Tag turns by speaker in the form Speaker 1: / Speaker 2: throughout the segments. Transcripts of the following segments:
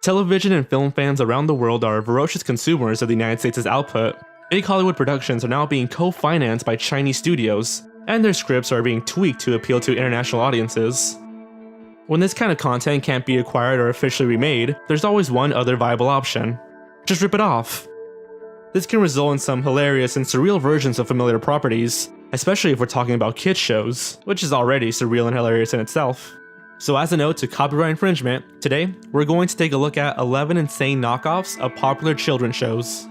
Speaker 1: Television and film fans around the world are voracious consumers of the United States' output. Big Hollywood productions are now being co-financed by Chinese studios, and their scripts are being tweaked to appeal to international audiences. When this kind of content can't be acquired or officially remade, there's always one other viable option. Just rip it off. This can result in some hilarious and surreal versions of familiar properties, especially if we're talking about kids shows, which is already surreal and hilarious in itself. So as a note to copyright infringement, today we're going to take a look at 11 insane knockoffs of popular children's shows.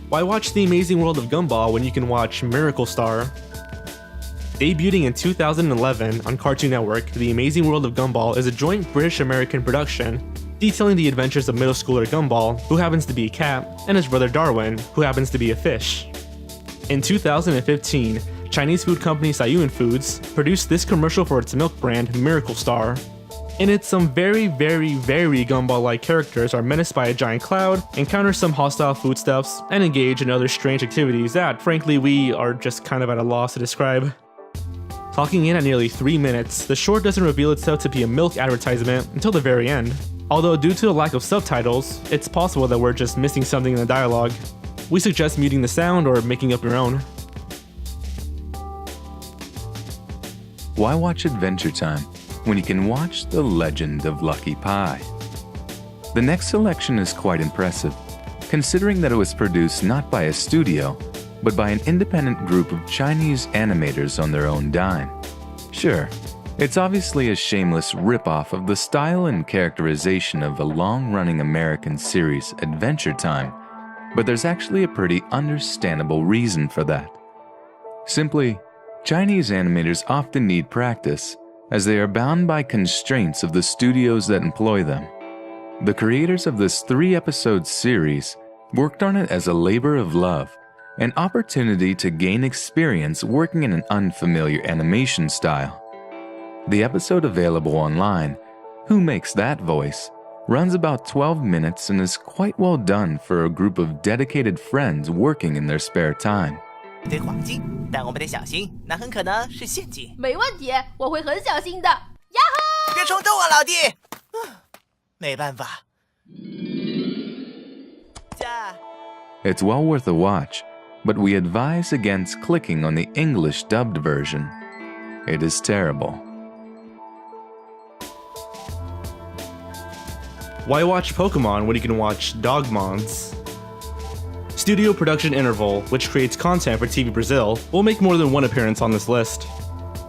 Speaker 1: Why watch The Amazing World of Gumball when you can watch Miracle Star? Debuting in 2011 on Cartoon Network, The Amazing World of Gumball is a joint British-American production detailing the adventures of middle schooler Gumball, who happens to be a cat, and his brother Darwin, who happens to be a fish. In 2015, Chinese food company Saiyuan Foods produced this commercial for its milk brand Miracle Star. In it, some very Gumball-like characters are menaced by a giant cloud, encounter some hostile foodstuffs, and engage in other strange activities that, frankly, we are just kind of at a loss to describe. Clocking in at nearly 3 minutes, the short doesn't reveal itself to be a milk advertisement until the very end. Although due to the lack of subtitles, it's possible that we're just missing something in the dialogue. We suggest muting the sound or making up your own.
Speaker 2: Why watch Adventure Time when you can watch The Legend of Lucky Pie? The next selection is quite impressive, considering that it was produced not by a studio, but by an independent group of Chinese animators on their own dime. Sure, it's obviously a shameless ripoff of the style and characterization of the long-running American series Adventure Time, but there's actually a pretty understandable reason for that. Simply, Chinese animators often need practice, as they are bound by constraints of the studios that employ them. The creators of this 3-episode series worked on it as a labor of love, an opportunity to gain experience working in an unfamiliar animation style. The episode available online, Who Makes That Voice?, runs about 12 minutes and is quite well done for a group of dedicated friends working in their spare time.
Speaker 3: 对黄金，但我们得小心，那很可能是陷阱。
Speaker 4: 没问题，我会很小心的。呀吼！
Speaker 3: 别冲动啊，老弟。没办法。
Speaker 2: It's well worth a watch, but we advise against clicking on the English dubbed version. It is terrible.
Speaker 1: Why watch Pokemon when you can watch Dogmons? Studio Production Interval, which creates content for TV Brazil, will make more than one appearance on this list.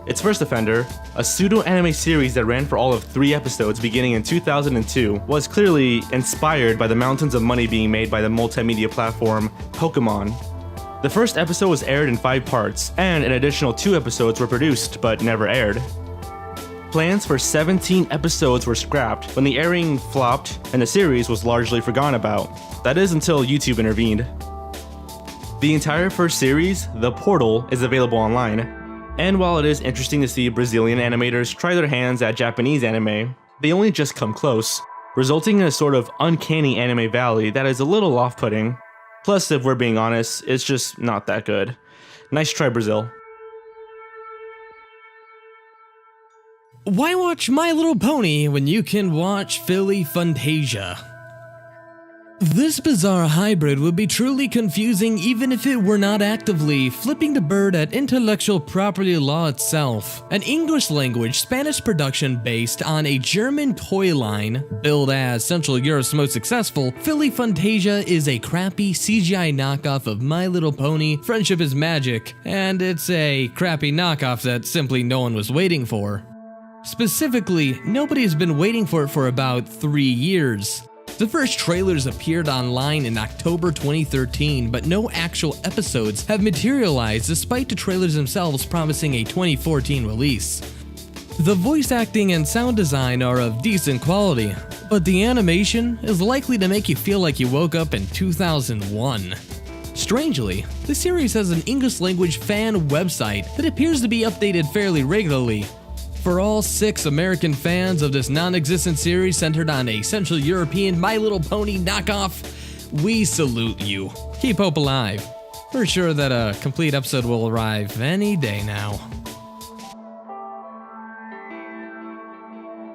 Speaker 1: Its first offender, a pseudo-anime series that ran for all of 3 episodes beginning in 2002, was clearly inspired by the mountains of money being made by the multimedia platform Pokemon. The first episode was aired in 5 parts, and an additional 2 episodes were produced but never aired. Plans for 17 episodes were scrapped when the airing flopped and the series was largely forgotten about. That is until YouTube intervened. The entire first series, The Portal, is available online. And while it is interesting to see Brazilian animators try their hands at Japanese anime, they only just come close, resulting in a sort of uncanny anime valley that is a little off-putting. Plus, if we're being honest, it's just not that good. Nice try, Brazil.
Speaker 5: Why watch My Little Pony when you can watch Philly Fantasia? This bizarre hybrid would be truly confusing even if it were not actively flipping the bird at intellectual property law itself. An English-language Spanish production based on a German toy line, billed as Central Europe's most successful, Philly Fantasia is a crappy CGI knockoff of My Little Pony, Friendship is Magic, and it's a crappy knockoff that simply no one was waiting for. Specifically, nobody has been waiting for it for about 3 years. The first trailers appeared online in October 2013, but no actual episodes have materialized despite the trailers themselves promising a 2014 release. The voice acting and sound design are of decent quality, but the animation is likely to make you feel like you woke up in 2001. Strangely, the series has an English-language fan website that appears to be updated fairly regularly. For all 6 American fans of this non-existent series centered on a Central European My Little Pony knockoff, we salute you. Keep hope alive. We're sure that a complete episode will arrive any day now.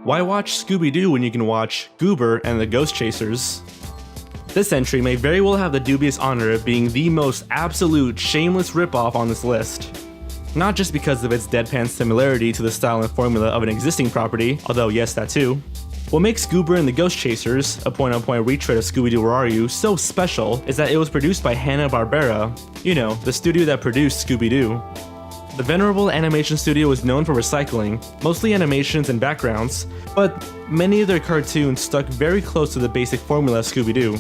Speaker 1: Why watch Scooby-Doo when you can watch Goober and the Ghost Chasers? This entry may very well have the dubious honor of being the most absolute shameless ripoff on this list. Not just because of its deadpan similarity to the style and formula of an existing property, although yes, that too. What makes Goober and the Ghost Chasers, a point-on-point retread of Scooby-Doo Where Are You, so special is that it was produced by Hanna-Barbera, you know, the studio that produced Scooby-Doo. The venerable animation studio is known for recycling, mostly animations and backgrounds, but many of their cartoons stuck very close to the basic formula of Scooby-Doo.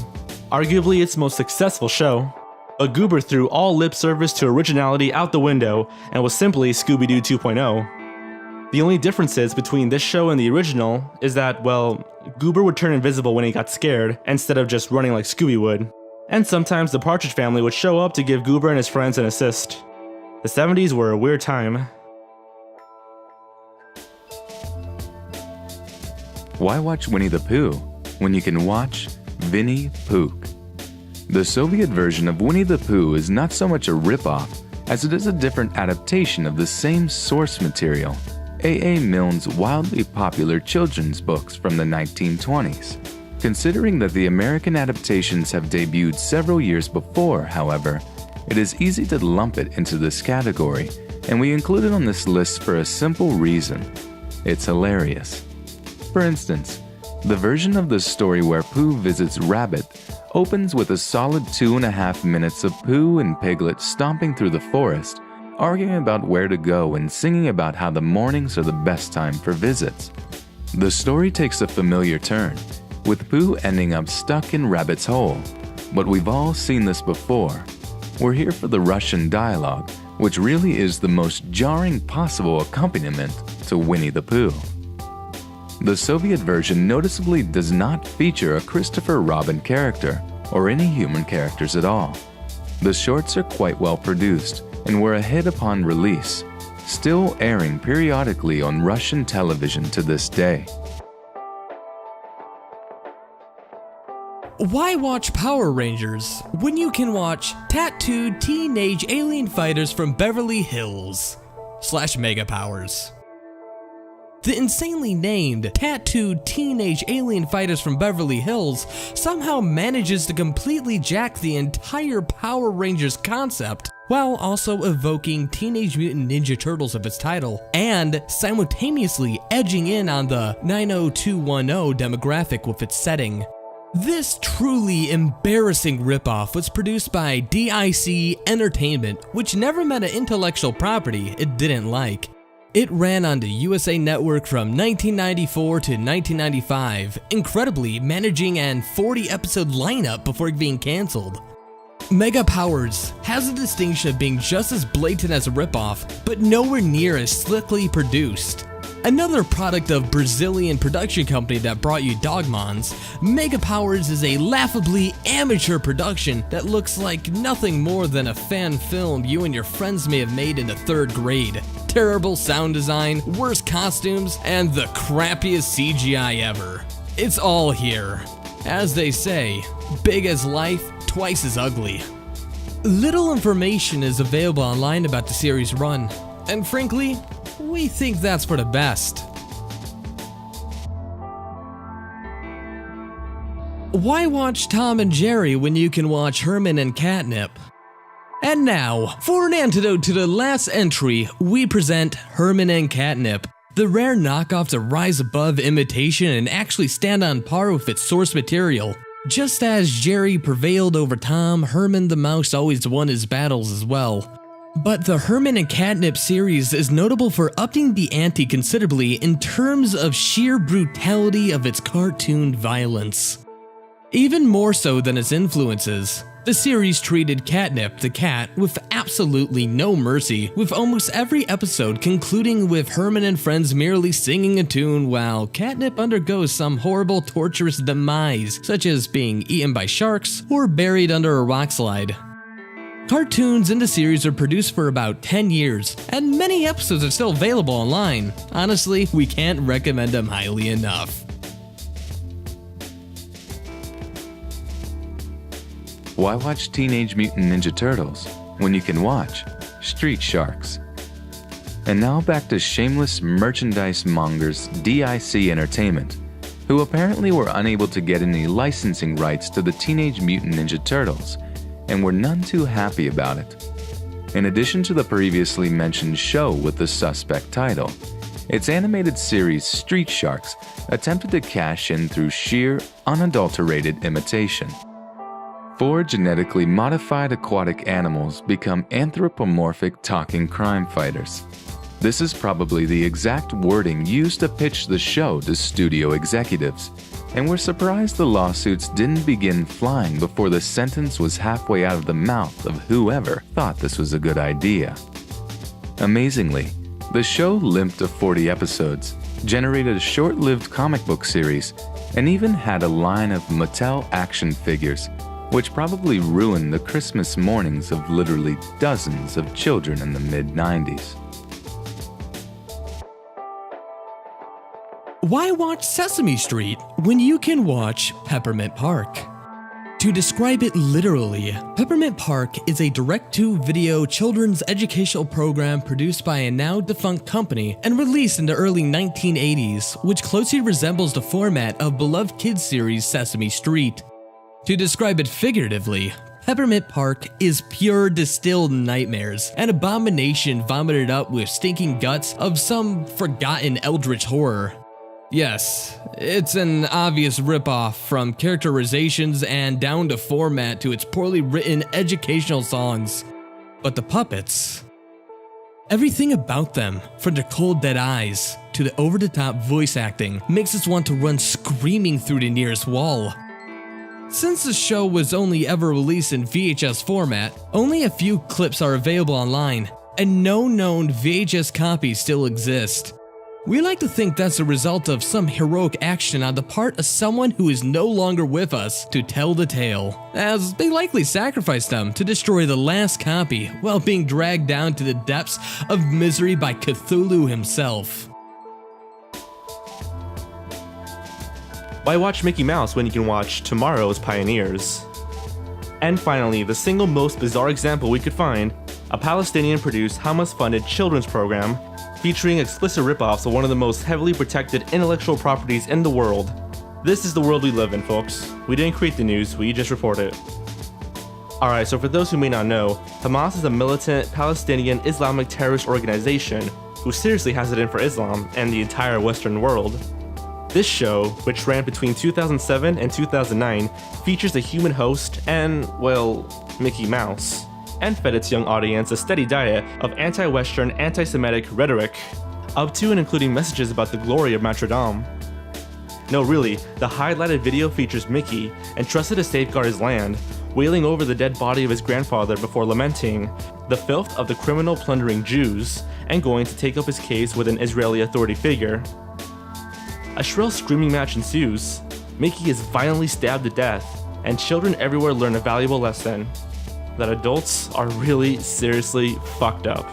Speaker 1: Arguably its most successful show. But Goober threw all lip service to originality out the window and was simply Scooby-Doo 2.0. The only differences between this show and the original is that, well, Goober would turn invisible when he got scared, instead of just running like Scooby would. And sometimes the Partridge Family would show up to give Goober and his friends an assist. The 70s were a weird time.
Speaker 2: Why watch Winnie the Pooh when you can watch Vinnie Pook? The Soviet version of Winnie the Pooh is not so much a ripoff as it is a different adaptation of the same source material. A. Milne's wildly popular children's books from the 1920s. Considering that the American adaptations have debuted several years before, however, it is easy to lump it into this category, and we include it on this list for a simple reason. It's hilarious. For instance, the version of the story where Pooh visits Rabbit opens with a solid 2.5 minutes of Pooh and Piglet stomping through the forest, arguing about where to go and singing about how the mornings are the best time for visits. The story takes a familiar turn, with Pooh ending up stuck in Rabbit's hole. But we've all seen this before. We're here for the Russian dialogue, which really is the most jarring possible accompaniment to Winnie the Pooh. The Soviet version noticeably does not feature a Christopher Robin character, or any human characters at all. The shorts are quite well produced, and were a hit upon release, still airing periodically on Russian television to this day.
Speaker 5: Why watch Power Rangers when you can watch tattooed teenage alien fighters from Beverly Hills / Mega Powers? The insanely named tattooed teenage alien fighters from Beverly Hills somehow manages to completely jack the entire Power Rangers concept, while also evoking Teenage Mutant Ninja Turtles of its title, and simultaneously edging in on the 90210 demographic with its setting. This truly embarrassing ripoff was produced by DIC Entertainment, which never met an intellectual property it didn't like. It ran on the USA Network from 1994 to 1995, incredibly managing an 40-episode lineup before being cancelled. Mega Powers has the distinction of being just as blatant as a ripoff, but nowhere near as slickly produced. Another product of Brazilian production company that brought you Dogmons, Mega Powers is a laughably amateur production that looks like nothing more than a fan film you and your friends may have made in the 3rd grade. Terrible sound design, worse costumes, and the crappiest CGI ever. It's all here. As they say, big as life, twice as ugly. Little information is available online about the series' run, and frankly, we think that's for the best. Why watch Tom and Jerry when you can watch Herman and Catnip? And now, for an antidote to the last entry, we present Herman and Catnip, the rare knockoff to rise above imitation and actually stand on par with its source material. Just as Jerry prevailed over Tom, Herman the Mouse always won his battles as well. But the Herman and Catnip series is notable for upping the ante considerably in terms of sheer brutality of its cartoon violence. Even more so than its influences, the series treated Catnip the cat with absolutely no mercy, with almost every episode concluding with Herman and friends merely singing a tune while Catnip undergoes some horrible torturous demise, such as being eaten by sharks or buried under a rock slide. Cartoons in the series are produced for about 10 years, and many episodes are still available online. Honestly, we can't recommend them highly enough.
Speaker 2: Why watch Teenage Mutant Ninja Turtles when you can watch Street Sharks? And now back to shameless merchandise mongers DIC Entertainment, who apparently were unable to get any licensing rights to the Teenage Mutant Ninja Turtles, and were none too happy about it. In addition to the previously mentioned show with the suspect title, its animated series Street Sharks attempted to cash in through sheer, unadulterated imitation. 4 genetically modified aquatic animals become anthropomorphic talking crime fighters. This is probably the exact wording used to pitch the show to studio executives, and we're surprised the lawsuits didn't begin flying before the sentence was halfway out of the mouth of whoever thought this was a good idea. Amazingly, the show limped to 40 episodes, generated a short-lived comic book series, and even had a line of Mattel action figures, which probably ruined the Christmas mornings of literally dozens of children in the mid-90s.
Speaker 5: Why watch Sesame Street when you can watch Peppermint Park? To describe it literally, Peppermint Park is a direct-to-video children's educational program produced by a now-defunct company and released in the early 1980s, which closely resembles the format of beloved kids series Sesame Street. To describe it figuratively, Peppermint Park is pure distilled nightmares, an abomination vomited up with stinking guts of some forgotten eldritch horror. Yes, it's an obvious ripoff from characterizations and down to format to its poorly written educational songs. But the puppets... everything about them, from their cold dead eyes to the over-the-top voice acting, makes us want to run screaming through the nearest wall. Since the show was only ever released in VHS format, only a few clips are available online, and no known VHS copies still exist. We like to think that's a result of some heroic action on the part of someone who is no longer with us to tell the tale, as they likely sacrificed them to destroy the last copy while being dragged down to the depths of misery by Cthulhu himself.
Speaker 1: Why watch Mickey Mouse when you can watch Tomorrow's Pioneers? And finally, the single most bizarre example we could find, a Palestinian-produced Hamas-funded children's program featuring explicit ripoffs of one of the most heavily protected intellectual properties in the world. This is the world we live in, folks. We didn't create the news, we just report it. Alright, so for those who may not know, Hamas is a militant Palestinian Islamic terrorist organization who seriously has it in for Islam and the entire Western world. This show, which ran between 2007 and 2009, features a human host and, well, Mickey Mouse, and fed its young audience a steady diet of anti-Western, anti-Semitic rhetoric, up to and including messages about the glory of Notre Dame. No, really, the highlighted video features Mickey, entrusted to safeguard his land, wailing over the dead body of his grandfather before lamenting the filth of the criminal plundering Jews, and going to take up his case with an Israeli authority figure. A shrill screaming match ensues, Mickey is violently stabbed to death, and children everywhere learn a valuable lesson: that adults are really seriously fucked up.